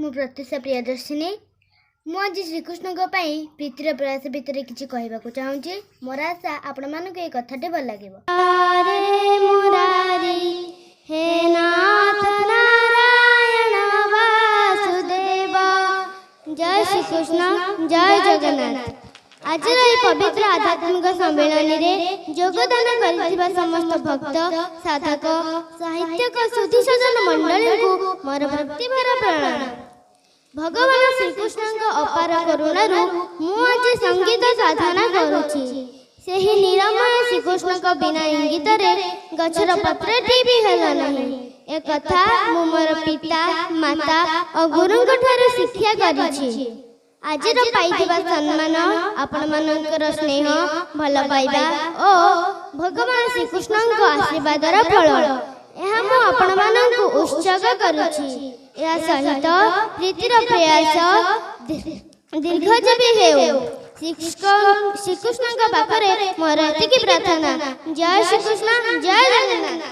मु प्रत्युषा प्रियदर्शिनी मु आज श्रीकृष्ण प्रीतिर प्रयास भितर किसी कहवाक चाहूँगी। मोर आशा आपण मानक ये कथाटे भल लगे। हे नाथ नारायण वासुदेव, जय श्रीकृष्ण, जय जगन्नाथ। आज पवित्र आध्यात्मिक सम्मेलन में योगदान कर समस्त भक्त साधक साहित्यक सुधी सजन मंडली को मोर भक्तिभर प्रणाम। भगवान श्रीकृष्ण अपार करुणारू मुझे संगीत साधना करुछि। सेही निरामय श्रीकृष्ण बिना इंगित गछर पत्रटी भी हेला नहीं। ए कथा मु मोर पिता माता और गुरुंक ठारे शिक्षा करिछि। आज पाइथिबा सम्मान आपण मानकर स्नेह भल पाइबा और भगवान श्रीकृष्ण आशीर्वादर फल यह मु आपण मानकु उत्सर्ग करुछि। या सहित प्रीतिर प्रयास दीर्घजीवी हेउ। श्रीकृष्ण पाखरे मोर एतिकी प्रार्थना। जय श्रीकृष्ण, जय जगन्नाथ।